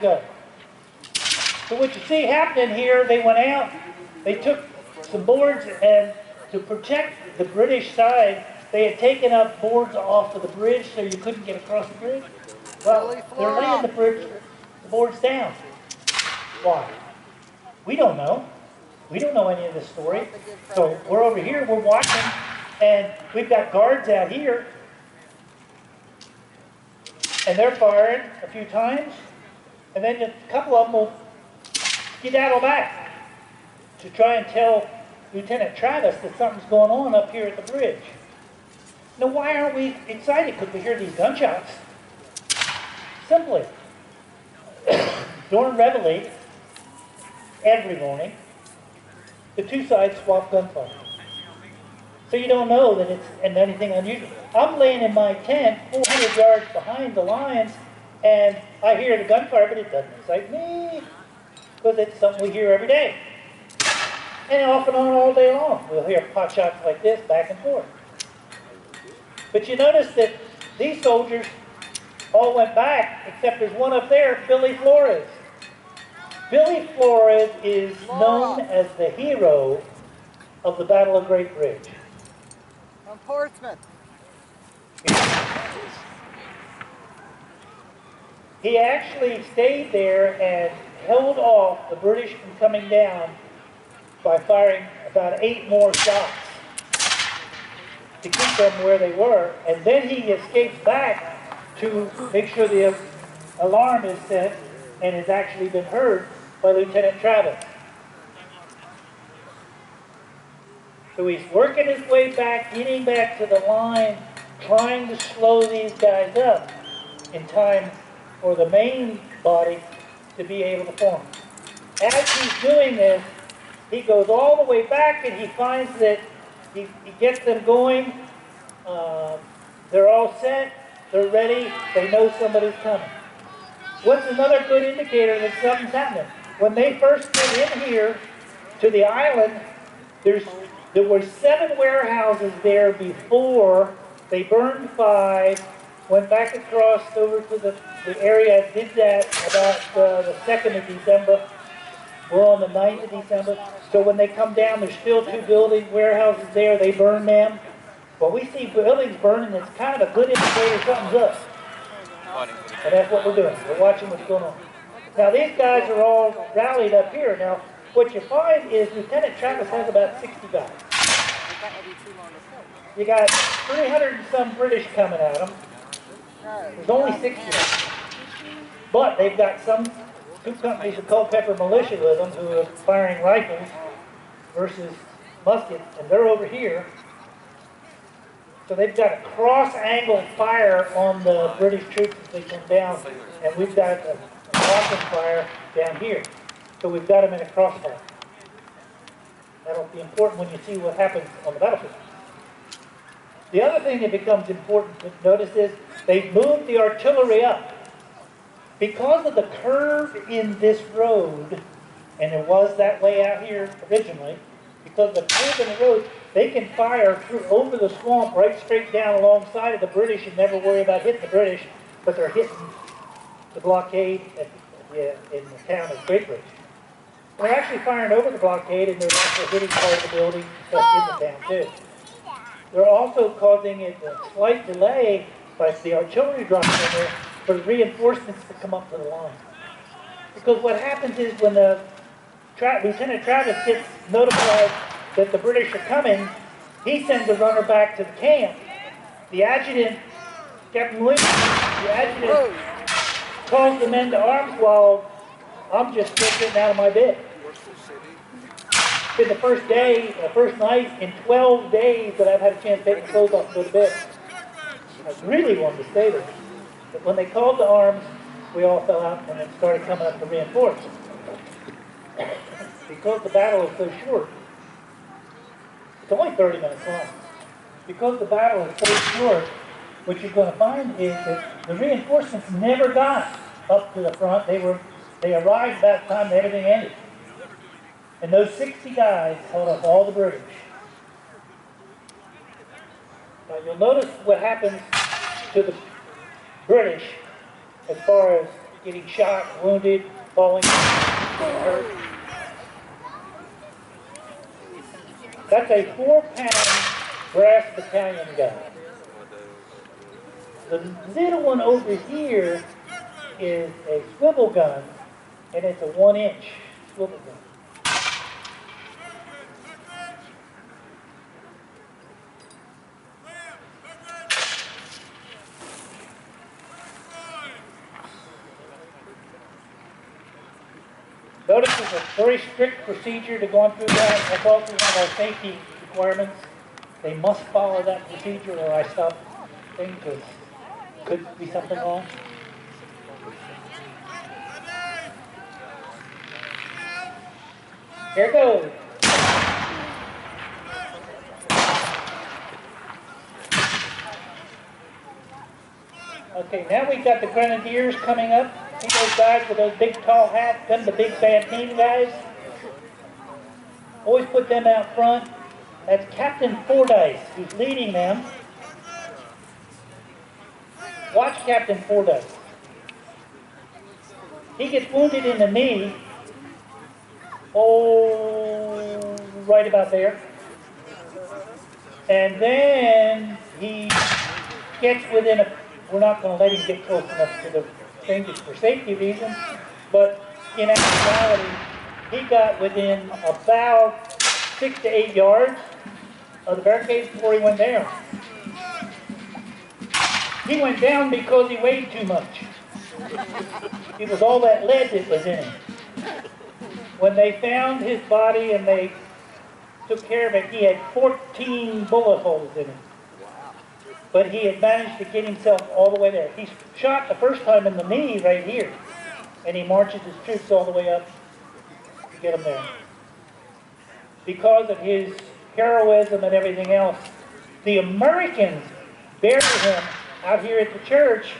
Go. So what you see happening here, they went out, they took some boards, and to protect the British side, they had taken up boards off of the bridge so you couldn't get across the bridge. Well, they're laying the boards down. Why? We don't know. We don't know any of this story. So we're over here, we're watching, and we've got guards out here, and they're firing a few times, and then a couple of them will skedaddle back to try and tell Lieutenant Travis that something's going on up here at the bridge. Now, why aren't we excited? Because we hear these gunshots. Simply, during Reveille, every morning, the two sides swap gunfire. So you don't know that it's anything unusual. I'm laying in my tent 400 yards behind the lines, and I hear the gunfire, but it doesn't excite me, because it's something we hear every day. And off and on all day long, we'll hear pot shots like this back and forth. But you notice that these soldiers all went back, except there's one up there, Billy Flores. Billy Flores is known as the hero of the Battle of Great Bridge. From Portsmouth. He actually stayed there and held off the British from coming down by firing about 8 more shots to keep them where they were. And then he escapes back to make sure the alarm is set and has actually been heard by Lieutenant Travis. So he's working his way back, getting back to the line, trying to slow these guys up in time for the main body to be able to form. As he's doing this, he goes all the way back and he finds that he gets them going. They're all set, they're ready, they know somebody's coming. What's another good indicator that something's happening? When they first get in here to the island, there were 7 warehouses there before. They burned 5, went back across over to the area, did that about the 2nd of December. We're on the 9th of December. So when they come down, there's still 2 warehouses there. They burn them. Well, we see buildings burning. It's kind of a good indicator something's up. And that's what we're doing. We're watching what's going on. Now, these guys are all rallied up here. Now, what you find is Lieutenant Travis has about 60 guys. You got 300 and some British coming at them. There's only 60 of them. But they've got 2 companies of Culpepper Militia with them who are firing rifles versus muskets, and they're over here. So they've got a cross-angle fire on the British troops as they come down, and we've got a crossing fire down here. So we've got them in a crossfire. That'll be important when you see what happens on the battlefield. The other thing that becomes important to notice is they've moved the artillery up. Because of the curve in this road, and it was that way out here originally, because of the curve in the road, they can fire through over the swamp right straight down alongside of the British and never worry about hitting the British, but they're hitting the blockade in the town of Great Bridge. They're actually firing over the blockade, and they're also hitting part of the building that's in the town too. They're also causing a slight delay by the artillery dropping in there for the reinforcements to come up to the line. Because what happens is when the Lieutenant Travis gets notified that the British are coming, he sends a runner back to the camp. The adjutant, Captain Williams, the adjutant calls the men to arms while I'm just still getting out of my bed. It's been the first day, the first night in 12 days that I've had a chance to take my clothes off and go to bed. I really wanted to stay there. But when they called to arms, we all fell out and then started coming up to reinforce. Because the battle is so short, it's only 30 minutes long. Because the battle is so short, what you're going to find is that the reinforcements never got up to the front. They arrived about the time everything ended. And those 60 guys held up all the British. Now you'll notice what happens to the British as far as getting shot, wounded, falling, hurt. That's a 4-pound brass battalion gun. The little one over here is a swivel gun, and it's a 1-inch swivel gun. Notice there's a very strict procedure to going through that. That's also one of our safety requirements. They must follow that procedure or I stop things because could be something wrong. Here goes. Okay, now we've got the Grenadiers coming up. See those guys with those big tall hats, them the big bad team guys? Always put them out front. That's Captain Fordyce who's leading them. Watch Captain Fordyce. He gets wounded in the knee. Oh, right about there. And then he gets within a, we're not going to let him get close enough to the strangers for safety reasons, but in actuality, he got within about 6 to 8 yards of the barricades before he went down. He went down because he weighed too much. It was all that lead that was in him. When they found his body and they took care of it, he had 14 bullet holes in him. But he had managed to get himself all the way there. He's shot the first time in the knee right here. And he marches his troops all the way up to get him there. Because of his heroism and everything else, the Americans buried him out here at the church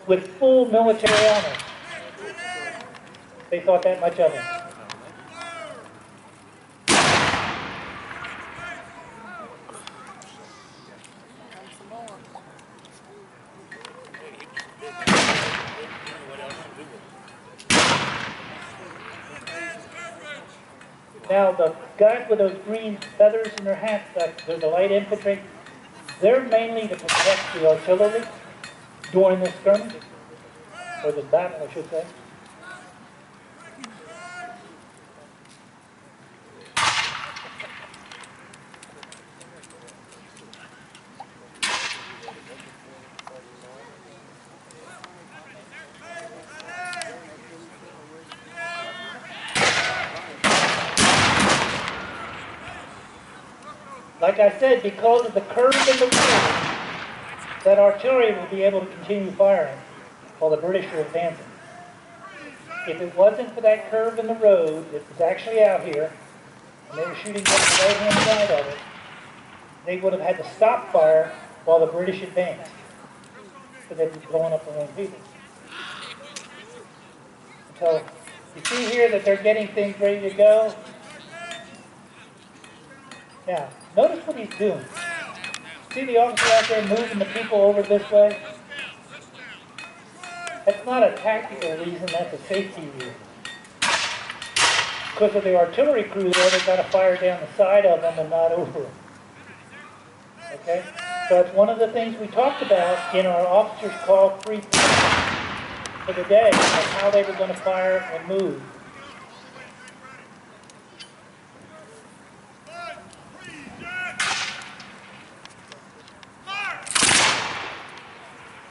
with full military honor. They thought that much of him. Now, the guys with those green feathers in their hats, they're the light infantry, they're mainly to protect the artillery during this skirmish, or this battle, I should say. Like I said, because of the curve in the road, that artillery will be able to continue firing while the British are advancing. If it wasn't for that curve in the road that was actually out here, and they were shooting down the right-hand side of it, they would have had to stop fire while the British advanced, because they'd be blowing up their own people. So, you see here that they're getting things ready to go. Now, notice what he's doing. See the officer out there moving the people over this way? That's not a tactical reason, that's a safety reason. Because of the artillery crew there, they've got to fire down the side of them and not over them. Okay? So it's one of the things we talked about in our officers' call free for the day, of how they were going to fire and move.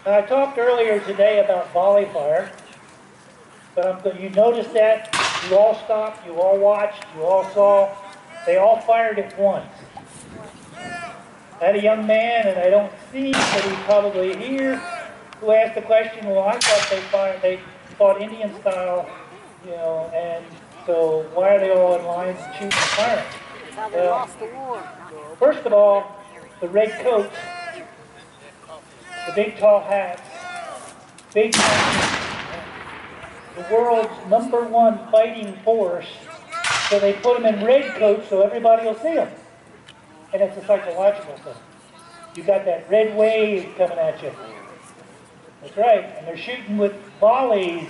Now, I talked earlier today about volley fire, but you noticed that you all stopped, you all watched, you all saw, they all fired at once. I had a young man, and I don't see, but he's probably here, who asked the question, well, I thought they fought Indian style, you know, and so why are they all in lines and shooting and firing? Well, first of all, the red coats, the big tall hats, big the world's #1 fighting force, so they put them in red coats so everybody will see them. And it's a psychological thing. You got that red wave coming at you. That's right, and they're shooting with volleys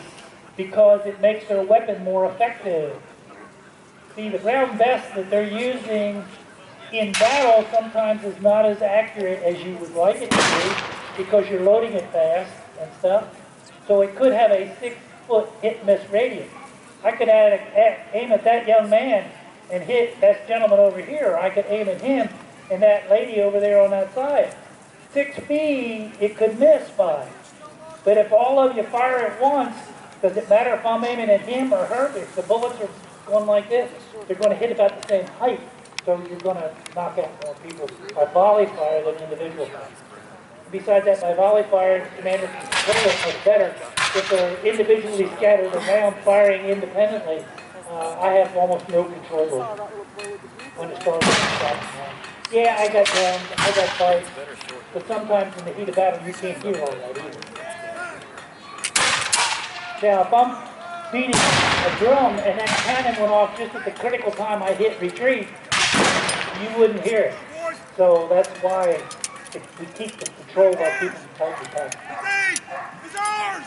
because it makes their weapon more effective. See, the ground vest that they're using in battle sometimes is not as accurate as you would like it to be because you're loading it fast and stuff. So it could have a 6-foot hit-miss radius. I could aim at that young man and hit that gentleman over here. I could aim at him and that lady over there on that side. 6 feet, it could miss by. But if all of you fire at once, does it matter if I'm aiming at him or her? If the bullets are going like this, they're going to hit about the same height. So you're going to knock out more people by volley fire than individual fire. Besides that, by volley fire, the commander can control it much better. If they're individually scattered around firing independently, I have almost no control over when it starts to stop. Yeah, I got guns, I got fights, but sometimes in the heat of battle, you can't hear all that either. Now, if I'm beating a drum and that cannon went off just at the critical time I hit retreat, you wouldn't hear it. So that's why we keep the control of our people in tight attack. It's ours!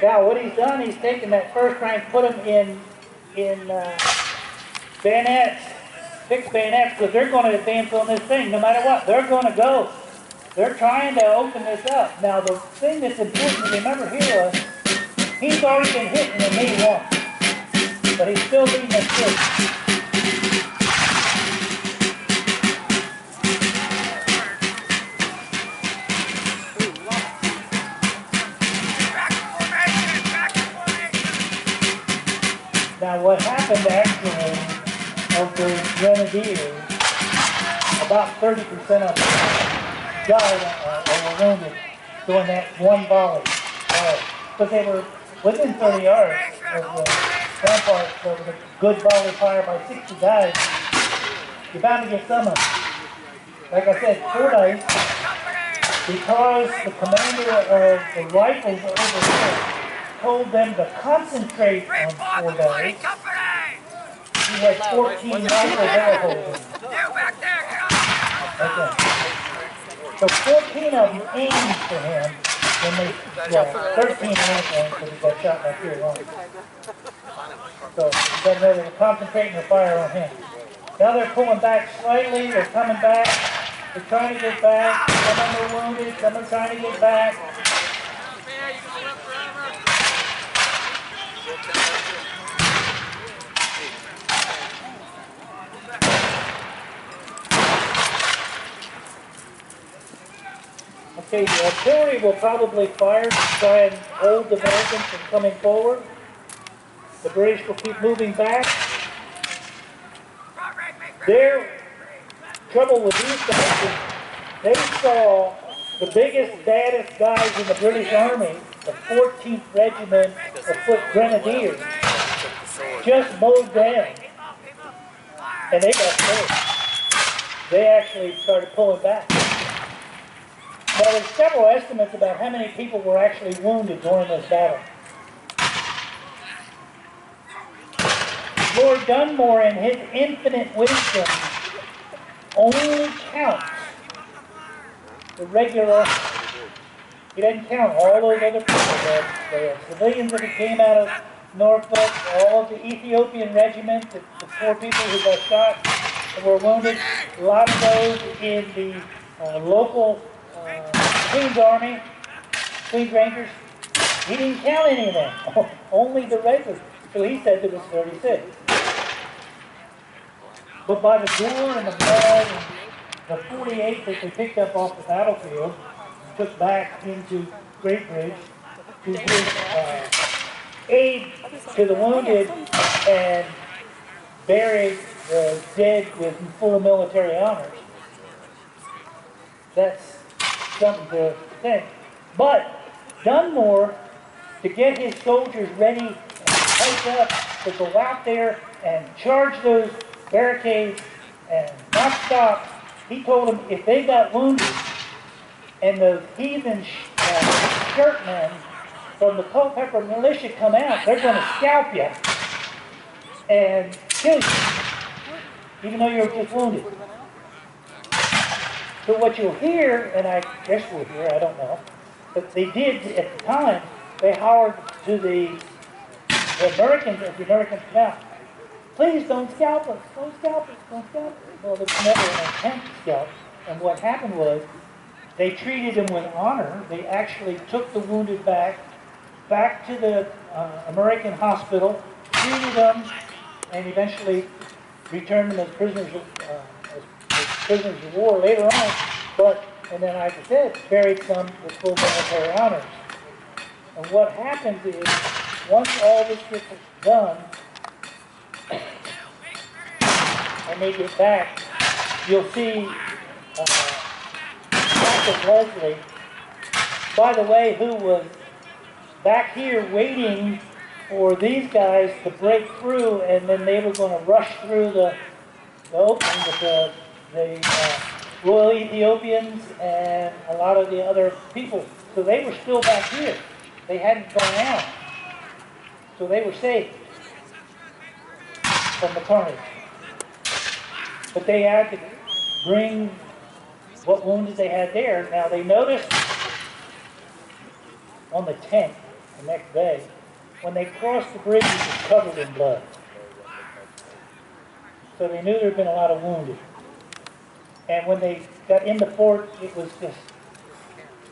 Now, what he's done, he's taken that first rank, put them in bayonets, fixed bayonets, because they're going to advance on this thing no matter what. They're going to go. They're trying to open this up. Now, the thing that's important to remember here is he's already been hit in the knee once, but he's still leading us through. Now, what happened actually of the Grenadiers, about 30% of them died or were wounded during that one volley. But they were within 30 yards of the ramparts, so with a good volley fire by 60 guys, you're bound to get some of them. Like I said, Fordyce, because the commander of the rifles over here told them to concentrate on 4 days. He had 14 rifle barrel holes. Okay. So 14 of them aimed for him, when they, 13 aimed for him because he got shot back here wrong. So you got to know they were concentrating their fire on him. Now they're pulling back slightly, they're coming back, they're trying to get back, some of them are wounded, some are trying to get back. Okay, the artillery will probably fire to try and hold the Americans from coming forward. The British will keep moving back. Their trouble with these guys is they saw the biggest, baddest guys in the British Army, the 14th Regiment of Foot Grenadiers, just mowed down. And they got scared. They actually started pulling back. Now, there's several estimates about how many people were actually wounded during this battle. Lord Dunmore, in his infinite wisdom, only counts the regular. He doesn't count all those other people. The civilians that came out of Norfolk, all of the Ethiopian regiment, the 4 people who got shot and were wounded, a lot of those in the local Queen's Army, Queen's Rangers. He didn't count any of them, only the regulars. So he said there was 36. But by the gore and the blood and the 48 that they picked up off the battlefield and took back into Great Bridge to give aid to the wounded and buried the dead with full military honors. That's something to think. But Dunmore, to get his soldiers ready and hyped up to go out there and charge those barricades and not stop, he told them if they got wounded and the heathen shirtmen from the Culpepper Militia come out, they're going to scalp you and kill you, even though you were just wounded. So what you'll hear, and I guess we'll hear, I don't know, but they did at the time, they hollered to the Americans as the Americans come out, please don't scalp us, don't scalp us, don't scalp us. Well, there was never an attempt to scalp, and what happened was they treated them with honor. They actually took the wounded back to the American hospital, treated them, and eventually returned them as prisoners of war later on. And then, like I said, buried some with full military honors. And what happens is, once all this gets done, and they get back, you'll see Captain Leslie, by the way, who was back here waiting for these guys to break through, and then they were going to rush through the opening with the Royal Ethiopians and a lot of the other people. So they were still back here. They hadn't gone out. So they were safe from the carnage. But they had to bring what wounded they had there. Now they noticed on the 10th, the next day, when they crossed the bridge, it was covered in blood. So they knew there had been a lot of wounded. And when they got in the fort, it was just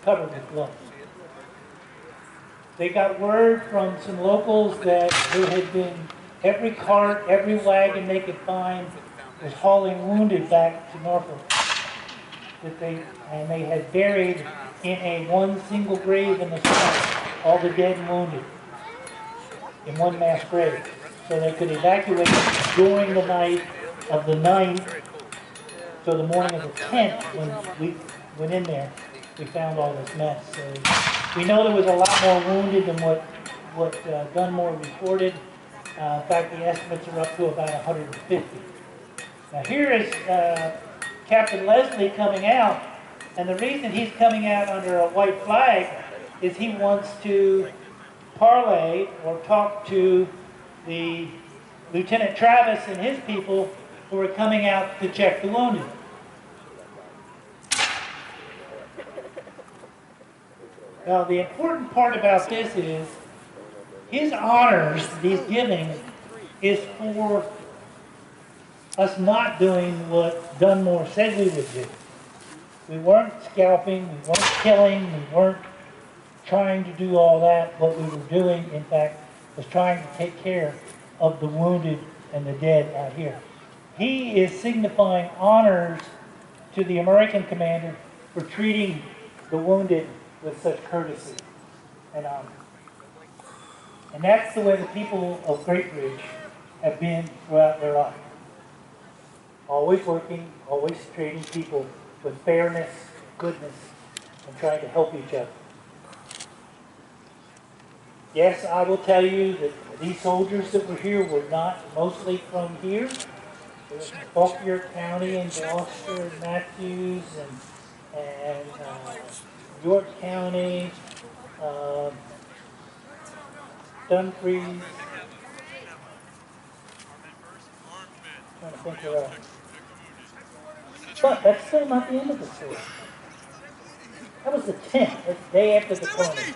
covered with blood. They got word from some locals that there had been every cart, every wagon they could find was hauling wounded back to Norfolk. They had buried in one single grave in the snow all the dead and wounded in one mass grave. So they could evacuate during the night of the 9th to the morning of the 10th. When we went in there, we found all this mess. So we know there was a lot more wounded than what Dunmore reported. In fact, the estimates are up to about 150. Now here is Captain Leslie coming out, and the reason he's coming out under a white flag is he wants to parlay or talk to the Lieutenant Travis and his people who are coming out to check the wounded. Now the important part about this is his honors that he's giving is for us not doing what Dunmore said we would do. We weren't scalping, we weren't killing, we weren't trying to do all that. What we were doing, in fact, was trying to take care of the wounded and the dead out here. He is signifying honors to the American commander for treating the wounded with such courtesy and honor. And that's the way the people of Great Bridge have been throughout their life. Always working, always treating people with fairness, goodness, and trying to help each other. Yes, I will tell you that these soldiers that were here were not mostly from here. They were from Fauquier County and Gloucester and Matthews and York County, Dumfries. Trying to think where else. But that's still not the end of the story. That was the 10th, that's the day after the carnage.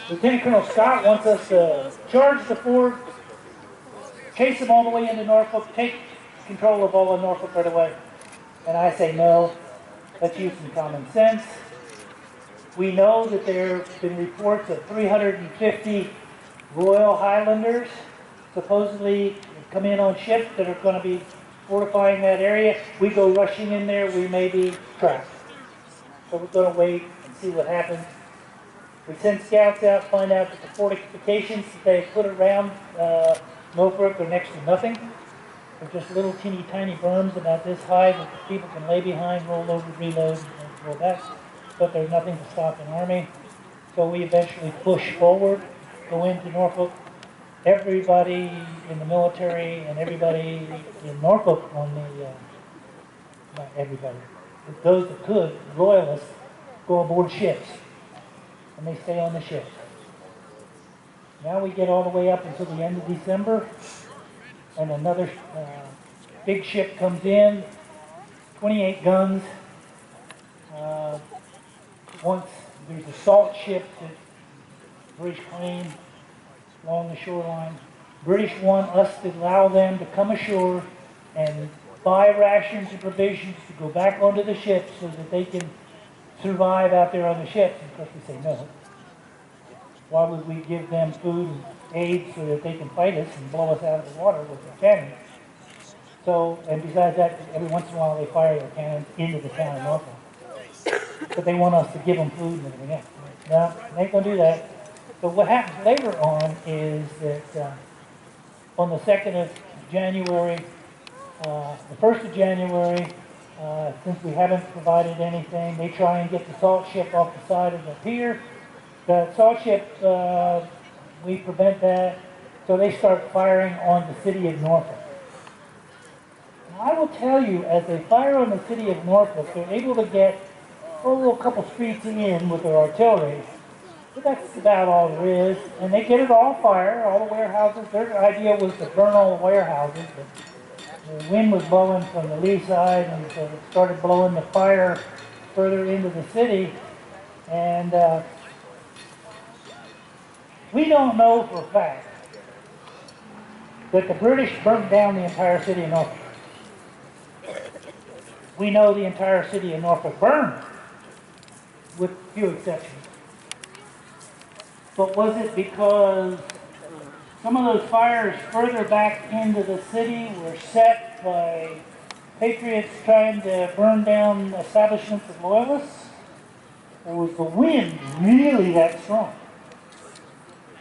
Lieutenant Colonel Scott wants us to charge the fort, chase them all the way into Norfolk, take control of all of Norfolk right away. And I say no, let's use some common sense. We know that there have been reports of 350 Royal Highlanders supposedly come in on ships that are going to be fortifying that area. We go rushing in there, we may be trapped. So we're going to wait and see what happens. We send scouts out, find out that the fortifications that they put around Norfolk are next to nothing. They're just little teeny tiny berms about this high that the people can lay behind, roll over, reload, and roll back. But there's nothing to stop an army. So we eventually push forward, go into Norfolk. Everybody in the military and everybody in Norfolk on the, not everybody, but those that could, loyalists, go aboard ships. And they stay on the ship. Now we get all the way up until the end of December, and another big ship comes in, 28 guns. Once there's assault ships that British claim along the shoreline. British want us to allow them to come ashore and buy rations and provisions to go back onto the ships so that they can survive out there on the ships. And of course we say no. Why would we give them food and aid so that they can fight us and blow us out of the water with their cannons? So, and besides that, every once in a while they fire their cannons into the town of Norfolk. But they want us to give them food and everything else. No, they ain't going to do that. So what happens later on is that on the 2nd of January, the 1st of January, since we haven't provided anything, they try and get the salt ship off the side of the pier. The salt ship, we prevent that, so they start firing on the city of Norfolk. Now, I will tell you, as they fire on the city of Norfolk, they're able to get a little couple streets in with their artillery. But that's about all there is. And they get it all fire, all the warehouses. Their idea was to burn all the warehouses, but the wind was blowing from the lee side, and so it started blowing the fire further into the city. And we don't know for a fact that the British burnt down the entire city of Norfolk. We know the entire city of Norfolk burned, with few exceptions. But was it because some of those fires further back into the city were set by patriots trying to burn down establishments of loyalists? Or was the wind really that strong?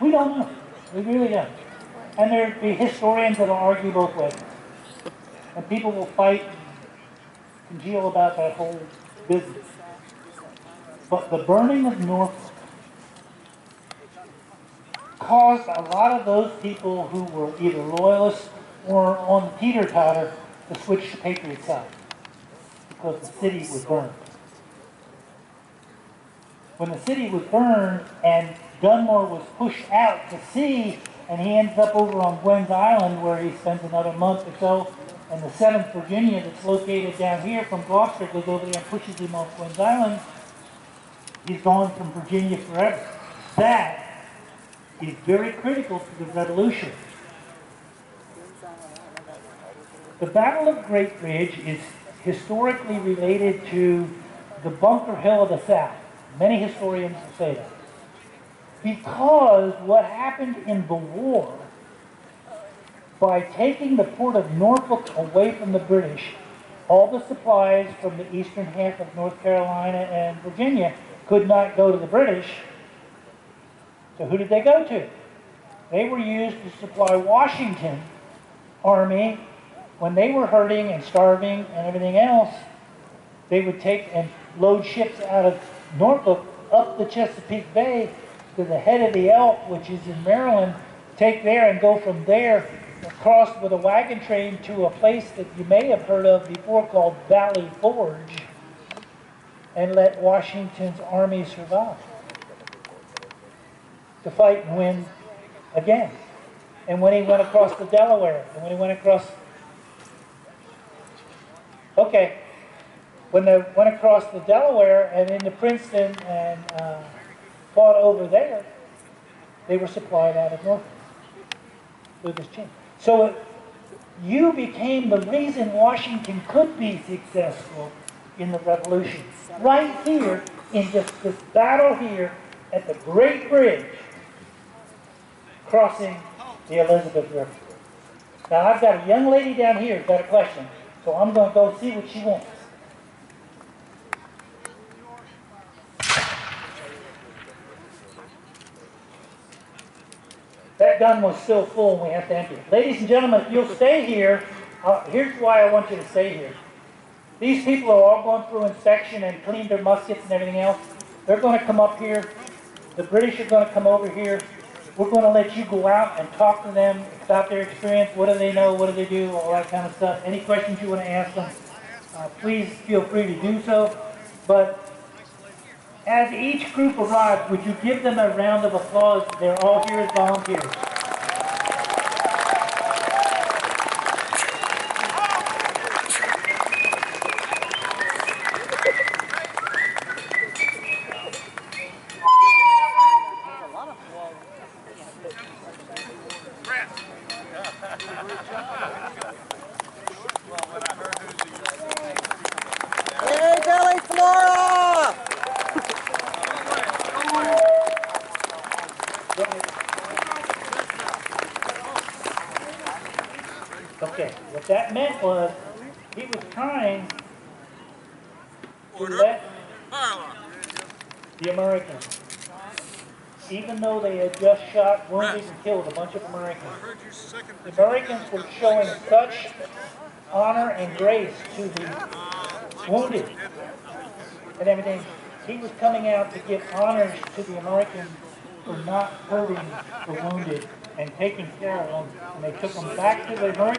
We don't know. We really don't. And there'll be historians that will argue both ways. And people will fight and congeal about that whole business. But the burning of Norfolk caused a lot of those people who were either loyalists or on the teeter-totter to switch to Patriot side because the city was burned. When the city was burned and Dunmore was pushed out to sea, and he ends up over on Gwen's Island where he spends another month or so, and the 7th Virginia that's located down here from Gloucester goes over there and pushes him off Gwen's Island, he's gone from Virginia forever. That is very critical to the Revolution. The Battle of Great Bridge is historically related to the Bunker Hill of the South. Many historians say that. Because what happened in the war, by taking the port of Norfolk away from the British, all the supplies from the eastern half of North Carolina and Virginia could not go to the British. So who did they go to? They were used to supply Washington Army when they were hurting and starving and everything else. They would take and load ships out of Norfolk up the Chesapeake Bay to the head of the Elk, which is in Maryland, take there and go from there across with a wagon train to a place that you may have heard of before called Valley Forge, and let Washington's army survive to fight and win again. And when he went across the Delaware, and when he went across, when they went across the Delaware and into Princeton and fought over there, they were supplied out of Norfolk with this chain. So you became the reason Washington could be successful in the Revolution. Right here, in just this battle here at the Great Bridge, crossing the Elizabeth River. Now I've got a young lady down here who's got a question, so I'm going to go see what she wants. That gun was still full and we have to empty it. Ladies and gentlemen, if you'll stay here, here's why I want you to stay here. These people are all going through inspection and cleaned their muskets and everything else. They're going to come up here. The British are going to come over here. We're going to let you go out and talk to them about their experience. What do they know? What do they do? All that kind of stuff. Any questions you want to ask them, please feel free to do so. But as each group arrives, would you give them a round of applause? They're all here as volunteers. meant was he was trying to let the Americans, even though they had just shot, wounded, and killed a bunch of Americans, the Americans were showing such honor and grace to the wounded and everything. He was coming out to give honors to the Americans for not hurting the wounded and taking care of them. And they took them back to the American